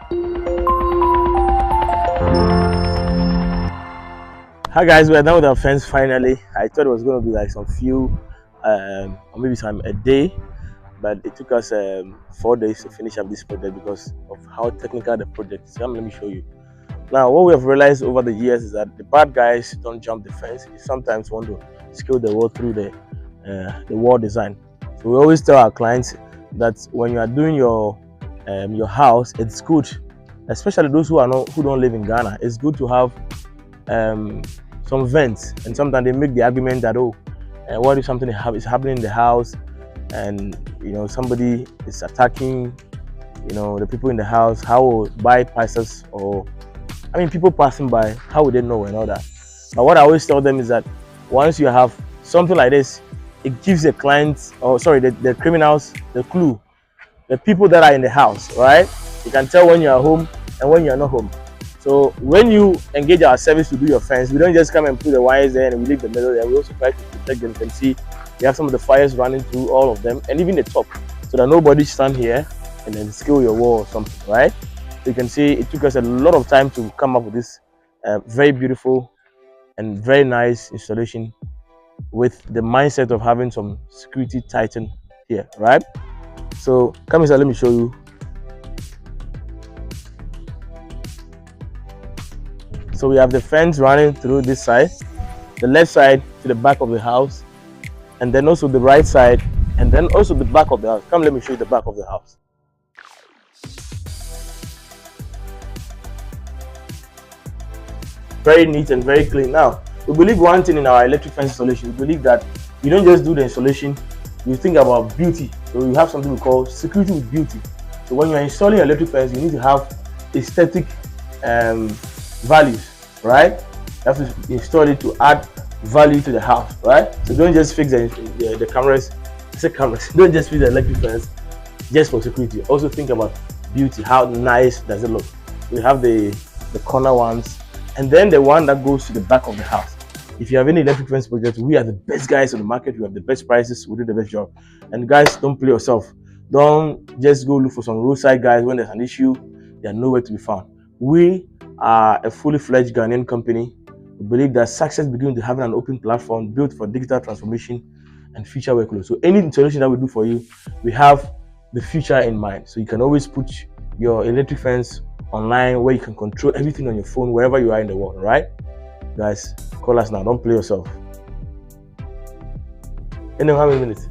Hi guys, we're done with our fence finally. I thought it was going to be like some few, or maybe some a day, but it took us 4 days to finish up this project because of how technical the project is. Let me show you. Now, what we have realized over the years is that the bad guys don't jump the fence. They sometimes want to scale the wall through the wall design. So we always tell our clients that when you are doing your house, it's good, especially those who don't live in Ghana. It's good to have some vents, and sometimes they make the argument that what if something is happening in the house, and somebody is attacking the people in the house? How will bypassers, or people passing by, how would they know and all that? But what I always tell them is that once you have something like this, it gives the clients, or sorry, the criminals, the clue, the people that are in the house, right? You can tell when you are home and when you are not home. So when you engage our service to do your fence, we don't just come and put the wires there and we leave the middle there. We also try to protect them. You can see we have some of the fires running through all of them, and even the top, so that nobody stand here and then scale your wall or something, right? So you can see it took us a lot of time to come up with this very beautiful and very nice installation with the mindset of having some security tighten here, right? So come inside, let me show you. So we have the fence running through this side, the left side to the back of the house, and then also the right side, and then also the back of the house. Come, let me show you the back of the house. Very neat and very clean. Now, we believe one thing in our electric fence installation. We believe that you don't just do the installation, you think about beauty. So you have something we call security with beauty. So when you're installing an electric fence, you need to have aesthetic values, right? You have to install it to add value to the house, right? So don't just fix the cameras. Don't just fix the electric fence just for security. Also think about beauty. How nice does it look? We have the corner ones, and then the one that goes to the back of the house. If you have any electric fence project, we are the best guys on the market. We have the best prices. We do the best job. And guys, don't play yourself. Don't just go look for some roadside guys. When there's an issue, they are nowhere to be found. We are a fully fledged Ghanaian company. We believe that success begins with having an open platform built for digital transformation and future workload. So any solution that we do for you, we have the future in mind. So you can always put your electric fence online where you can control everything on your phone wherever you are in the world, right? Guys, call us now. Don't play yourself. How many minutes?